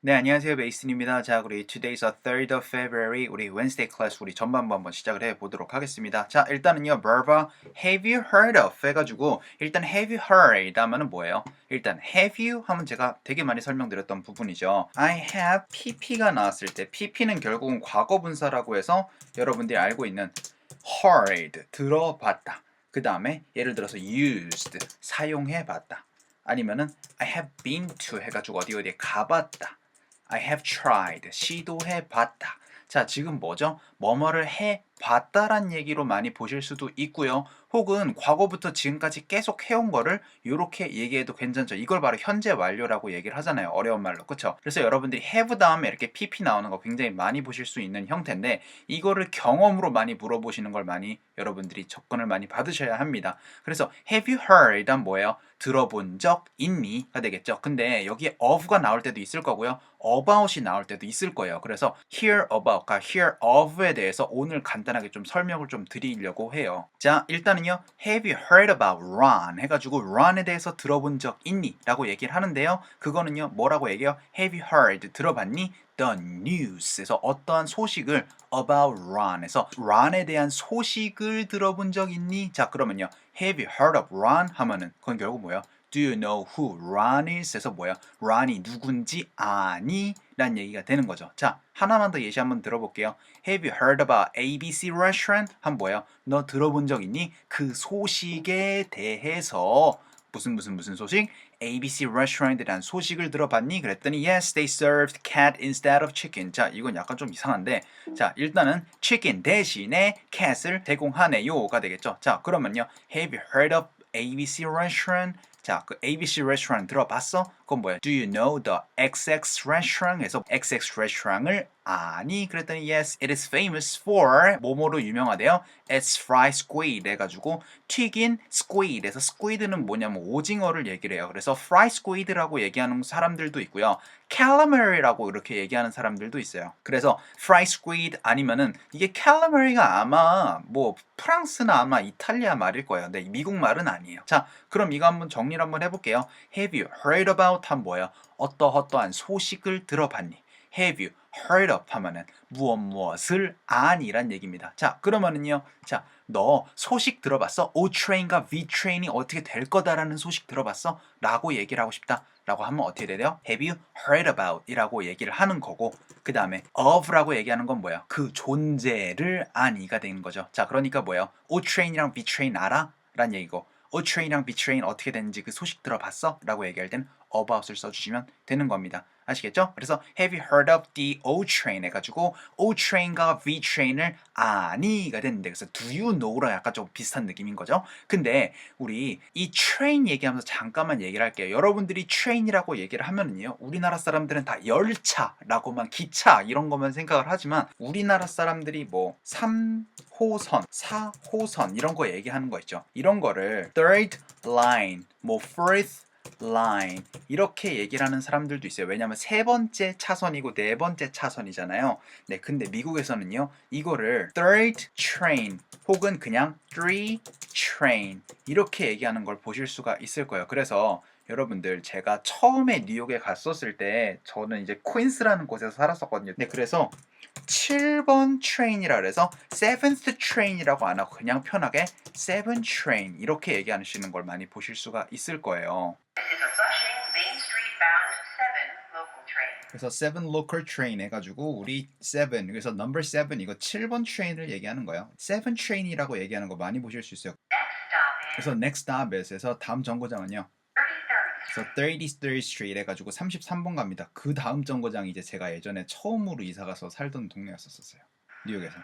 네, 안녕하세요. 베이슨입니다. 자, 우리 today's a 3rd of February 우리 Wednesday class 우리 전반부 한번 시작을 해보도록 하겠습니다. 자, 일단은요, verb have you heard of 해가지고 일단 have you heard 하면은 뭐예요? 일단 have you 하면 제가 되게 많이 설명드렸던 부분이죠. I have pp가 나왔을 때 pp는 결국은 과거분사라고 해서 여러분들이 알고 있는 heard 들어봤다. 그 다음에 예를 들어서 used 사용해봤다. 아니면은 I have been to 해가지고 어디에 가봤다. I have tried. 시도해 봤다. 자, 지금 뭐죠? 뭐뭐를 해 봤다란 얘기로 많이 보실 수도 있고요. 혹은 과거부터 지금까지 계속 해온 거를 이렇게 얘기해도 괜찮죠. 이걸 바로 현재 완료라고 얘기를 하잖아요. 어려운 말로. 그쵸? 그래서 여러분들이 have 다음에 이렇게 pp 나오는 거 굉장히 많이 보실 수 있는 형태인데 이거를 경험으로 많이 물어보시는 걸 많이 여러분들이 접근을 많이 받으셔야 합니다. 그래서 have you heard 한 뭐예요? 들어본 적 있니?가 되겠죠. 근데 여기에 of가 나올 때도 있을 거고요. about이 나올 때도 있을 거예요. 그래서 hear about과 hear of에 대해서 오늘 간단하게 좀 설명을 좀 드리려고 해요. 자, 일단은요. Have you heard about Ron? 해가지고 Ron에 대해서 들어본 적 있니? 라고 얘기를 하는데요. 그거는요. 뭐라고 얘기해요? Have you heard? 들어봤니? The news에서 어떠한 소식을 about Ron에서 Ron에 대한 소식을 들어본 적 있니? 자, 그러면요. Have you heard of Ron? 하면은 그건 결국 뭐예요? Do you know who Ron is? 에서 뭐야? Ron이 누군지 아니? 라는 얘기가 되는 거죠. 자, 하나만 더 예시 한번 들어볼게요. Have you heard about ABC restaurant? 한 뭐예요? 너 들어본 적 있니? 그 소식에 대해서 무슨 소식? ABC restaurant에 대한 소식을 들어봤니? 그랬더니 yes, they served cat instead of chicken. 자, 이건 약간 좀 이상한데 자, 일단은 chicken 대신에 cat을 제공하네요가 되겠죠. 자, 그러면요. Have you heard of ABC restaurant? 자, 그 ABC restaurant 들어봤어? 그건 뭐야? Do you know the XX restaurant? 해서 XX restaurant을 아니? 그랬더니 yes, it is famous for 뭐뭐로 유명하대요. It's fried squid 해가지고 튀긴 squid에서 squid는 뭐냐면 오징어를 얘기를 해요. 그래서 fried squid라고 얘기하는 사람들도 있고요. calamari라고 이렇게 얘기하는 사람들도 있어요. 그래서 fried squid 아니면은 이게 calamari가 아마 뭐 프랑스나 아마 이탈리아 말일 거예요. 근데 미국 말은 아니에요. 자, 그럼 이거 한번 정리를 한번 해볼게요. Have you heard about 한 뭐예요? 어떠한 소식을 들어봤니? Have you heard of 하면은 무엇을 아니란 얘기입니다. 자, 그러면은요. 자, 너 소식 들어봤어? O train과 V train이 어떻게 될 거다라는 소식 들어봤어? 라고 얘기를 하고 싶다. 라고 하면 어떻게 돼요? Have you heard about 이라고 얘기를 하는 거고 그 다음에 of라고 얘기하는 건 뭐예요? 그 존재를 아니가 되는 거죠. 자, 그러니까 뭐예요? O train이랑 V train 알아? 란 얘기고 O train이랑 B train 어떻게 되는지 그 소식 들어봤어? 라고 얘기할 땐 about을 써주시면 되는 겁니다. 아시겠죠? 그래서 have you heard of the O train 해가지고 O train과 V train을 아니가 됐는데 그래서 do you know랑 약간 좀 비슷한 느낌인 거죠. 근데 우리 이 train 얘기하면서 잠깐만 얘기를 할게요. 여러분들이 train이라고 얘기를 하면은요 우리나라 사람들은 다 열차라고만 기차 이런 것만 생각을 하지만 우리나라 사람들이 뭐 3호선, 4호선 이런 거 얘기하는 거 있죠. 이런 거를 third line, 뭐 fourth line 이렇게 얘기를 하는 사람들도 있어요. 왜냐하면 세 번째 차선이고 네 번째 차선이잖아요. 네, 근데 미국에서는요 이거를 third train 혹은 그냥 three train 이렇게 얘기하는 걸 보실 수가 있을 거예요. 그래서 여러분들 제가 처음에 뉴욕에 갔었을 때 저는 이제 퀸스라는 곳에서 살았었거든요. 네, 그래서 7번 트레인이라 그래서 7th train이라고 안 하고 그냥 편하게 7 train 이렇게 얘기하시는 걸 많이 보실 수가 있을 거예요. 그래서 7 local train 해가지고 우리 7 그래서 number 7 이거 7번 train을 얘기하는 거예요. 7 train이라고 얘기하는 거 많이 보실 수 있어요. 그래서 next stop에서 다음 정거장은요. 그래서 33rd Street 해가지고 33번 갑니다. 그 다음 정거장이 이제 제가 예전에 처음으로 이사가서 살던 동네였었어요. 뉴욕에서.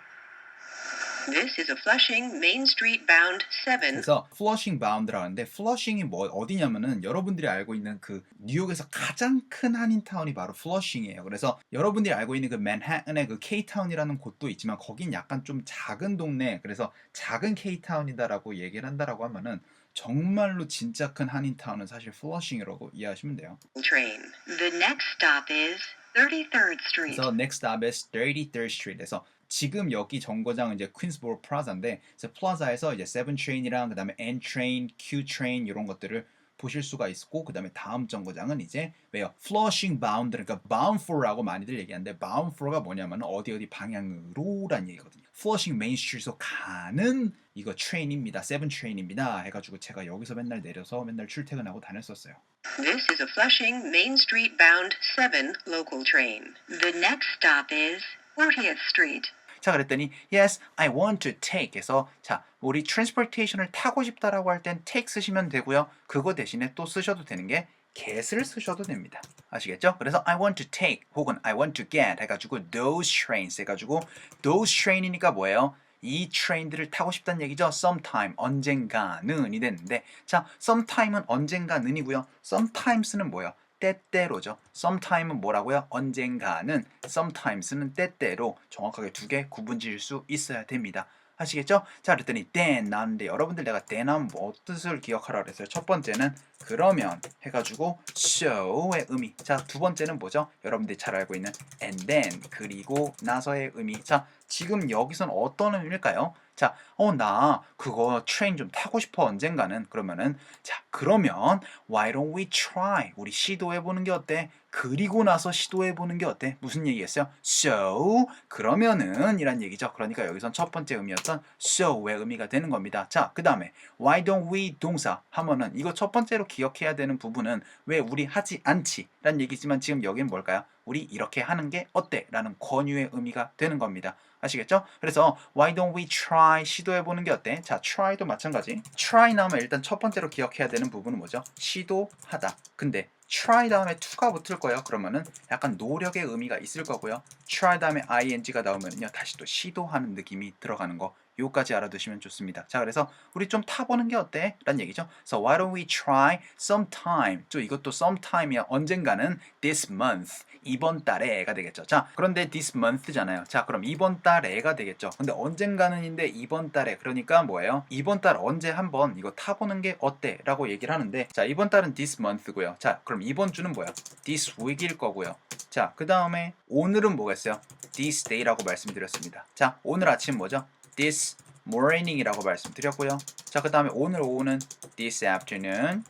This is a Flushing Main Street bound 7. 그래서 Flushing bound라고 하는데 Flushing이 뭐 어디냐면은 여러분들이 알고 있는 그 뉴욕에서 가장 큰 한인타운이 바로 Flushing이에요. 그래서 여러분들이 알고 있는 그 맨해튼의 그 K타운이라는 곳도 있지만 거긴 약간 좀 작은 동네 그래서 작은 K타운이다라고 얘기를 한다라고 하면은 정말로 진짜 큰 한인타운은 사실 Flushing이라고 이해하시면 돼요. Train. The next stop is 33rd Street. 그래서 next stop is 33rd Street에서 지금 여기 정거장은 이제 퀸스보로 플라자인데 그래서 플라자에서 이제 7 train이랑 그다음에 N train, Q train 이런 것들을 보실 수가 있고 그 다음에 다음 정거장은 이제 왜요? Flushing bound 그러니까 bound for라고 많이들 얘기하는데 bound for가 뭐냐면 어디 방향으로란 얘기거든요. Flushing Main Street에서 가는 이거 트레인입니다. 7 트레인입니다. 해가지고 제가 여기서 맨날 내려서 맨날 출퇴근하고 다녔었어요. This is a Flushing Main Street bound 7 local train. The next stop is 40th Street. 자 그랬더니 yes, I want to take 해서 자 우리 transportation을 타고 싶다라고 할 땐 take 쓰시면 되고요. 그거 대신에 또 쓰셔도 되는 게 get을 쓰셔도 됩니다. 아시겠죠? 그래서 I want to take 혹은 I want to get 해가지고 those trains 해가지고 those train이니까 뭐예요? 이 트레인들을 타고 싶다는 얘기죠. sometime 언젠가는이 됐는데 자 sometime은 언젠가는이고요. sometimes는 뭐예요? 때때로죠. sometime은 뭐라고요? 언젠가는 sometimes는 때때로 정확하게 두 개 구분 지을 수 있어야 됩니다. 아시겠죠? 자 그랬더니 then 나왔는데 여러분들 내가 then 하면 뭐 뜻을 기억하라 그랬어요. 첫 번째는 그러면 해가지고 so의 의미. 자 두 번째는 뭐죠? 여러분들이 잘 알고 있는 and then 그리고 나서의 의미. 자 지금 여기선 어떤 의미일까요? 자, 나 그거 트레인 좀 타고 싶어 언젠가는 그러면은 자 그러면 why don't we try 우리 시도해보는 게 어때? 그리고 나서 시도해보는 게 어때? 무슨 얘기였어요? So 그러면은 이란 얘기죠. 그러니까 여기선 첫 번째 의미였던 so의 의미가 되는 겁니다. 자 그 다음에 why don't we 동사 하면은 이거 첫 번째로 기억해야 되는 부분은 왜 우리 하지 않지? 란 얘기지만 지금 여기는 뭘까요? 우리 이렇게 하는 게 어때? 라는 권유의 의미가 되는 겁니다. 아시겠죠? 그래서 why don't we try 시도해보는 게 어때? 자 try도 마찬가지. try 나오면 일단 첫 번째로 기억해야 되는 부분은 뭐죠? 시도하다. 근데 try 다음에 to가 붙을 거예요. 그러면은 약간 노력의 의미가 있을 거고요. try 다음에 ing가 나오면은요 다시 또 시도하는 느낌이 들어가는 거 요까지 알아두시면 좋습니다. 자 그래서 우리 좀 타보는 게 어때? 라는 얘기죠. So why don't we try sometime 또 이것도 sometime이야 언젠가는 this month 이번 달에가 되겠죠. 자 그런데 this month잖아요. 자 그럼 이번 달에가 되겠죠. 근데 언젠가는인데 이번 달에 그러니까 뭐예요? 이번 달 언제 한번 이거 타보는 게 어때? 라고 얘기를 하는데 자 이번 달은 this month고요. 자 그럼 이번 주는 뭐야? this week일 거고요. 자 그 다음에 오늘은 뭐겠어요? this day라고 말씀드렸습니다. 자 오늘 아침 뭐죠? this morning이라고 말씀드렸고요. 자 그 다음에 오늘 오후는 this afternoon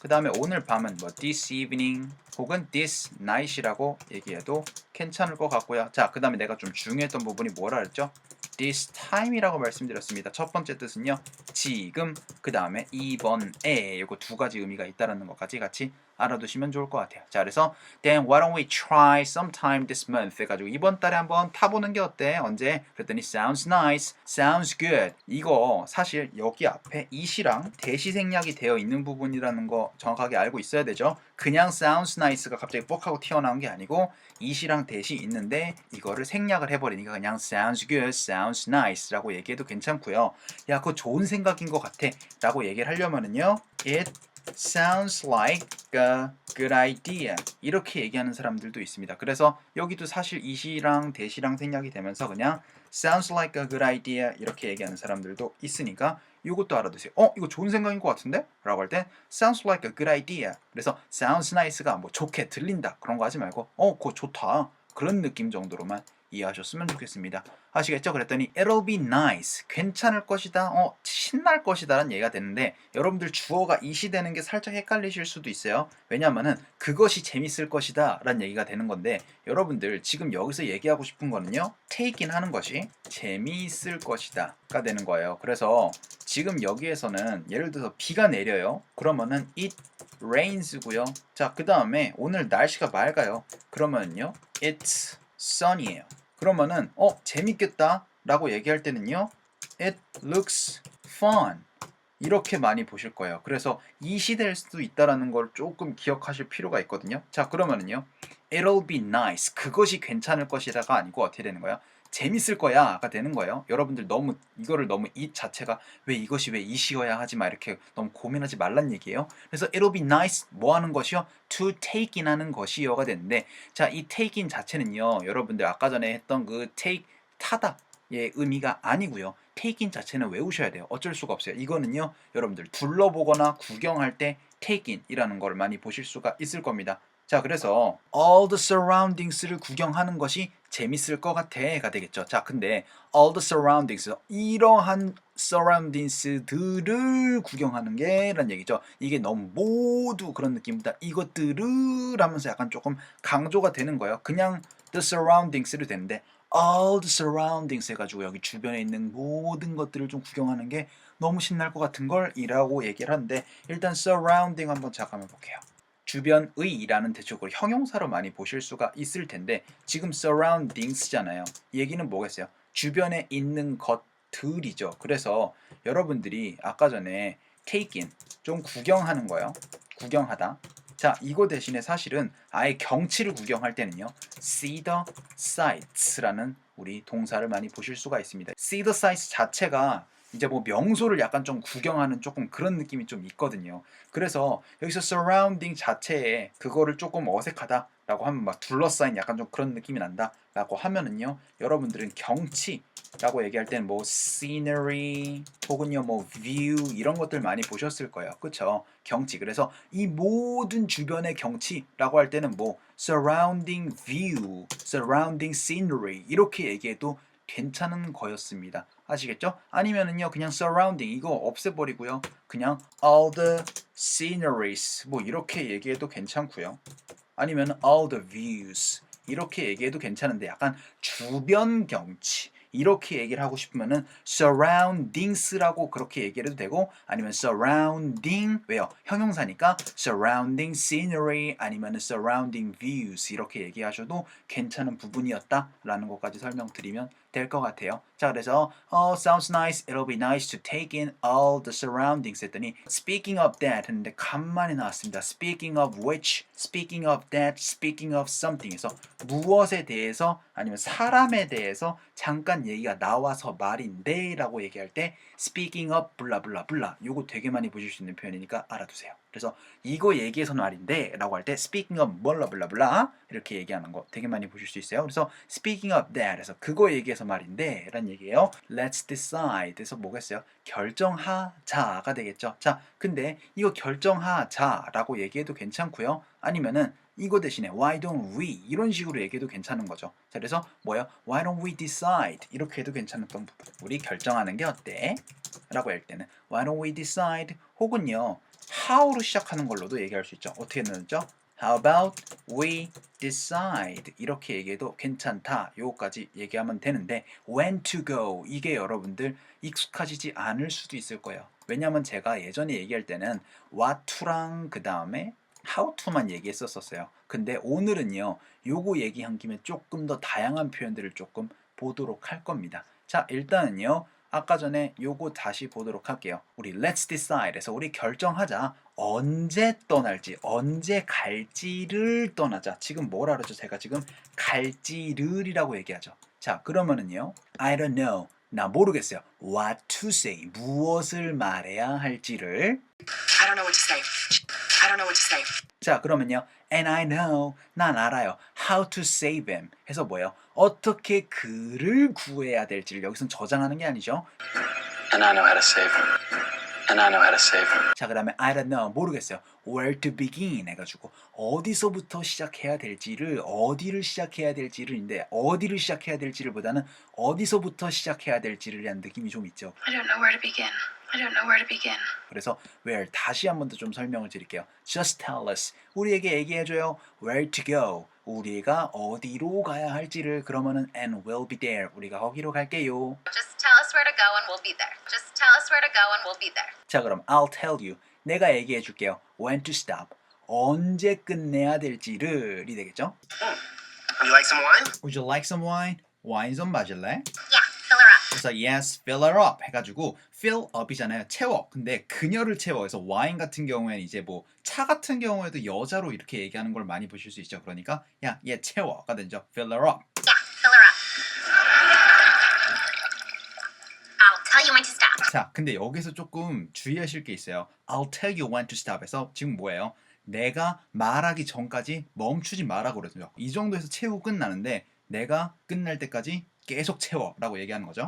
그 다음에 오늘 밤은 뭐 this evening 혹은 this night이라고 얘기해도 괜찮을 것 같고요. 자 그 다음에 내가 좀 중요했던 부분이 뭐라 그랬죠? this time이라고 말씀드렸습니다. 첫 번째 뜻은요. 지금 그 다음에 이번에 요거 두 가지 의미가 있다는 것까지 같이 알아두시면 좋을 것 같아요. 자 그래서 then why don't we try sometime this month 해가지고 이번 달에 한번 타보는 게 어때? 언제? 그랬더니 sounds nice, sounds good 이거 사실 여기 앞에 이시랑 대시 생략이 되어 있는 부분이라는 거 정확하게 알고 있어야 되죠. 그냥 sounds nice가 갑자기 뻑 하고 튀어나온 게 아니고 이시랑 대시 있는데 이거를 생략을 해버리니까 그냥 sounds good, sounds nice 라고 얘기해도 괜찮고요. 야 그거 좋은 생각인 것 같아 라고 얘기를 하려면은요 it sounds like a good idea 이렇게 얘기하는 사람들도 있습니다. 그래서 여기도 사실 이시랑 대시랑 생략이 되면서 그냥 sounds like a good idea 이렇게 얘기하는 사람들도 있으니까 이것도 알아두세요. 이거 좋은 생각인 것 같은데? 라고 할 때 sounds like a good idea 그래서 sounds nice가 뭐 좋게 들린다 그런 거 하지 말고 그거 좋다 그런 느낌 정도로만 이해하셨으면 좋겠습니다. 아시겠죠? 그랬더니 it'll be nice 괜찮을 것이다 신날 것이다 라는 얘기가 되는데 여러분들 주어가 이시 되는 게 살짝 헷갈리실 수도 있어요. 왜냐면은 그것이 재밌을 것이다 라는 얘기가 되는 건데 여러분들 지금 여기서 얘기하고 싶은 거는요 take in 하는 것이 재미있을 것이다 가 되는 거예요. 그래서 지금 여기에서는 예를 들어서 비가 내려요. 그러면은 it rains고요. 자 그 다음에 오늘 날씨가 맑아요. 그러면요 it's sun이에요. 그러면은 재밌겠다 라고 얘기할 때는요 it looks fun 이렇게 많이 보실 거예요. 그래서 이시될 수도 있다라는 걸 조금 기억하실 필요가 있거든요. 자 그러면은요 it'll be nice 그것이 괜찮을 것이다가 아니고 어떻게 되는 거야? 재밌을 거야가 되는 거예요. 여러분들 너무 이거를 너무 이 자체가 왜 이것이 왜 이시어야 하지 마 이렇게 너무 고민하지 말란 얘기예요. 그래서 it'll be nice 뭐 하는 것이요? to take in 하는 것이요가 되는데 자 이 take in 자체는요 여러분들 아까 전에 했던 그 take 타다 의 의미가 아니고요. take in 자체는 외우셔야 돼요. 어쩔 수가 없어요. 이거는요 여러분들 둘러보거나 구경할 때 take in 이라는 걸 많이 보실 수가 있을 겁니다. 자 그래서 all the surroundings를 구경하는 것이 재밌을 것 같아가 되겠죠. 자 근데 all the surroundings 이러한 surroundings들을 구경하는 게 라는 얘기죠. 이게 너무 모두 그런 느낌보다 이것들을 하면서 약간 조금 강조가 되는 거예요. 그냥 the surroundings로 되는데 all the surroundings 해가지고 여기 주변에 있는 모든 것들을 좀 구경하는 게 너무 신날 것 같은 걸 이라고 얘기를 하는데 일단 surrounding 한번 잠깐만 볼게요. 주변의라는 대체적으로 형용사로 많이 보실 수가 있을 텐데 지금 surroundings잖아요. 얘기는 뭐겠어요? 주변에 있는 것들이죠. 그래서 여러분들이 아까 전에 take in 좀 구경하는 거예요. 구경하다. 자, 이거 대신에 사실은 아예 경치를 구경할 때는요. see the sights라는 우리 동사를 많이 보실 수가 있습니다. see the sights 자체가 이제 뭐 명소를 약간 좀 구경하는 조금 그런 느낌이 좀 있거든요. 그래서 여기서 surrounding 자체에 그거를 조금 어색하다라고 하면 막 둘러싸인 약간 좀 그런 느낌이 난다라고 하면은요. 여러분들은 경치라고 얘기할 때는 뭐 scenery 혹은요 뭐 view 이런 것들 많이 보셨을 거예요. 그쵸? 경치. 그래서 이 모든 주변의 경치라고 할 때는 뭐 surrounding view, surrounding scenery 이렇게 얘기해도 괜찮은 거였습니다. 아시겠죠? 아니면은요 그냥 surrounding 이거 없애버리고요. 그냥 all the sceneries 뭐 이렇게 얘기해도 괜찮고요. 아니면 all the views 이렇게 얘기해도 괜찮은데 약간 주변 경치 이렇게 얘기를 하고 싶으면은 surroundings라고 그렇게 얘기를 해도 되고 아니면 surrounding 왜요? 형용사니까 surrounding scenery 아니면 surrounding views 이렇게 얘기하셔도 괜찮은 부분이었다라는 것까지 설명드리면 될 것 같아요. 자 그래서 sounds nice, it'll be nice to take in all the surroundings 했더니 speaking of that 했는데 간만에 나왔습니다. speaking of which, speaking of that, speaking of something 에서 무엇에 대해서 아니면 사람에 대해서 잠깐 얘기가 나와서 말인데 라고 얘기할 때 speaking of 블라블라블라 요거 되게 많이 보실 수 있는 표현이니까 알아두세요. 그래서 이거 얘기해서 말인데 라고 할 때 speaking of 블라블라블라 이렇게 얘기하는 거 되게 많이 보실 수 있어요. 그래서 speaking of that 에서 그거 얘기해서 말인데 라는 얘기예요. Let's decide 에서 뭐겠어요? 결정하자가 되겠죠. 자, 근데 이거 결정하자라고 얘기해도 괜찮고요. 아니면은 이거 대신에 why don't we 이런 식으로 얘기해도 괜찮은 거죠. 자, 그래서 뭐예요? Why don't we decide 이렇게 해도 괜찮았던 부분. 우리 결정하는 게 어때? 라고 할 때는 why don't we decide 혹은요 how로 시작하는 걸로도 얘기할 수 있죠. 어떻게 넣었죠? How about we decide 이렇게 얘기해도 괜찮다. 요거까지 얘기하면 되는데 when to go 이게 여러분들 익숙하시지 않을 수도 있을 거예요. 왜냐면 제가 예전에 얘기할 때는 what to랑 그 다음에 how to만 얘기했었어요. 근데 오늘은요 요거 얘기한 김에 조금 더 다양한 표현들을 조금 보도록 할 겁니다. 자 일단은요 아까 전에 요거 다시 보도록 할게요. 우리 let's decide에서 우리 결정하자. 언제 떠날지, 언제 갈지를 떠나자. 지금 뭐라 그러죠? 제가 지금 갈지를이라고 얘기하죠. 자, 그러면은요. I don't know. 나 모르겠어요. What to say. 무엇을 말해야 할지를. I don't know what to say. I don't know what to say. 자, 그러면요. And I know. 난 알아요. How to save him. 해서 뭐예요? 어떻게 그를 구해야 될지를 여기선 저장하는 게 아니죠. And I know how to save him. And I know how to save him. 자, 그 다음에 I don't know. 모르겠어요. Where to begin 해가지고 어디서부터 시작해야 될지를 어디를 시작해야 될지를인데 어디를 시작해야 될지를 보다는 어디서부터 시작해야 될지를 위한 느낌이 좀 있죠. I don't know where to begin. I don't know where to begin. 그래서 where 다시 한 번 더 좀 설명을 드릴게요. Just tell us. 우리에게 얘기해줘요. Where to go. 우리가 어디로 가야 할지를 그러면은 and we'll be there. 우리가 거기로 갈게요. Just tell us where to go and we'll be there. Just tell us where to go and we'll be there. 자, 그럼 I'll tell you. 내가 얘기해 줄게요. When to stop. 언제 끝내야 될지를이 되겠죠? Would you like some wine? Would you like some wine? 와인 좀 마실래? Yeah, fill her up. 그래서 yes, fill her up 해가지고 fill up이잖아요. 채워. 근데 그녀를 채워. 그래서 와인 같은 경우에는 이제 뭐 차 같은 경우에도 여자로 이렇게 얘기하는 걸 많이 보실 수 있죠. 그러니까 야, 얘 채워가 되죠. fill her up. Yeah, fill her up. I'll tell you when to stop. 자, 근데 여기서 조금 주의하실 게 있어요. I'll tell you when to stop에서 지금 뭐예요? 내가 말하기 전까지 멈추지 마라고 그러죠. 이 정도에서 채우고 끝나는데 내가 끝날 때까지 계속 채워라고 얘기하는 거죠.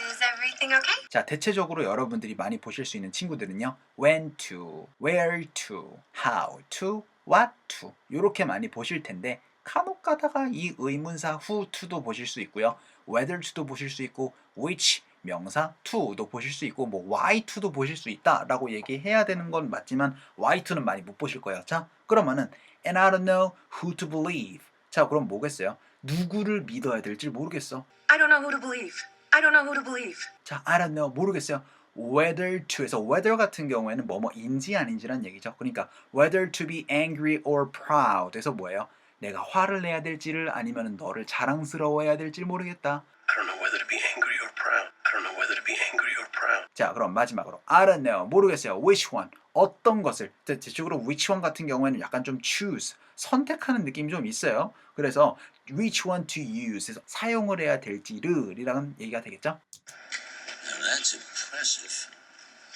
Is everything okay? 자, 대체적으로 여러분들이 많이 보실 수 있는 친구들은요. when to, where to, how to, what to 이렇게 많이 보실 텐데 간혹 가다가 이 의문사 who to도 보실 수 있고요. whether to도 보실 수 있고 which 명사 to도 보실 수 있고 뭐 why to도 보실 수 있다라고 얘기해야 되는 건 맞지만 why to는 많이 못 보실 거예요. 자, 그러면은 and I don't know who to believe. 자, 그럼 뭐겠어요? 누구를 믿어야 될지 모르겠어. I don't know who to believe. I don't know who to believe. 자, I don't know 모르겠어요. whether to에서 whether 같은 경우에는 뭐뭐인지 아닌지란 얘기죠. 그러니까 whether to be angry or proud에서 뭐예요? 내가 화를 내야 될지를 아니면 너를 자랑스러워해야 될지 모르겠다. I don't know whether to be angry or proud. I don't know whether to be angry or proud. 자, 그럼 마지막으로 I don't know 모르겠어요. which one 어떤 것을 대체적으로 which one 같은 경우에는 약간 좀 choose 선택하는 느낌이 좀 있어요. 그래서 which one to use에서 사용을 해야 될지를이라는 얘기가 되겠죠. Now that's impressive.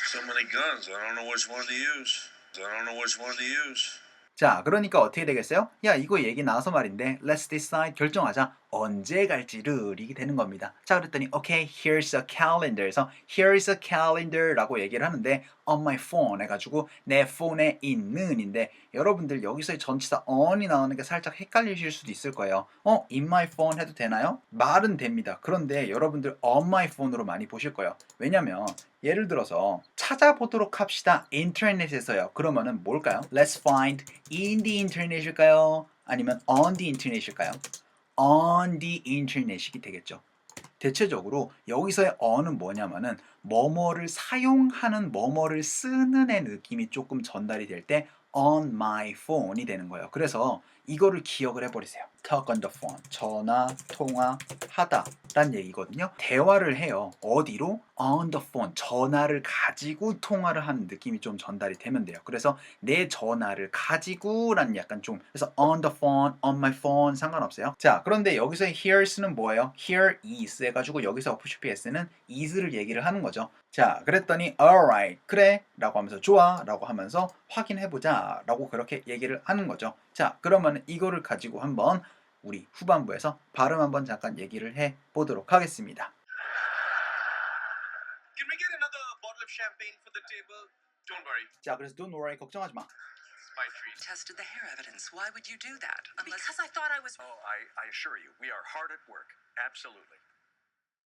So many guns, I don't know which one to use. I don't know which one to use. 자, 그러니까 어떻게 되겠어요? 야, 이거 얘기 나와서 말인데 let's decide 결정하자. 언제 갈지를 이게 되는 겁니다. 자, 그랬더니 okay, here's a calendar에서 here's a calendar라고 얘기를 하는데 on my phone 해가지고 내 폰에 있는인데 여러분들 여기서의 전치사 on이 나오는 게 살짝 헷갈리실 수도 있을 거예요. in my phone 해도 되나요? 말은 됩니다. 그런데 여러분들 on my phone으로 많이 보실 거예요. 왜냐면 예를 들어서 찾아보도록 합시다. 인터넷에서요. 그러면은 뭘까요? Let's find in the internet일까요? 아니면 on the internet일까요? on the internet이 되겠죠. 대체적으로 여기서의 on은 뭐냐면은 뭐뭐를 사용하는 뭐뭐를 쓰는 의 느낌이 조금 전달이 될 때 on my phone이 되는 거예요. 그래서 이거를 기억을 해버리세요. talk on the phone. 전화, 통화하다 라는 얘기거든요. 대화를 해요. 어디로? on the phone. 전화를 가지고 통화를 하는 느낌이 좀 전달이 되면 돼요. 그래서 내 전화를 가지고 라는 약간 좀 그래서 on the phone, on my phone 상관없어요. 자, 그런데 여기서의 here's는 뭐예요? here is 해가지고 여기서 apostrophe s는 is를 얘기를 하는 거죠. 자, 그랬더니 alright, 그래 라고 하면서 좋아 라고 하면서 확인해보자 라고 그렇게 얘기를 하는 거죠. 자, 그러면 이거를 가지고 한번 우리 후반부에서 발음 한번 잠깐 얘기를 해보도록 하겠습니다. Can we get another bottle of champagne for the table? Don't worry, 자, 그래서 don't worry, 걱정하지 마. it's my treat. Tested the hair evidence. Why would you do that? Unless Because I thought I was. Oh, I assure you, we are hard at work. Absolutely.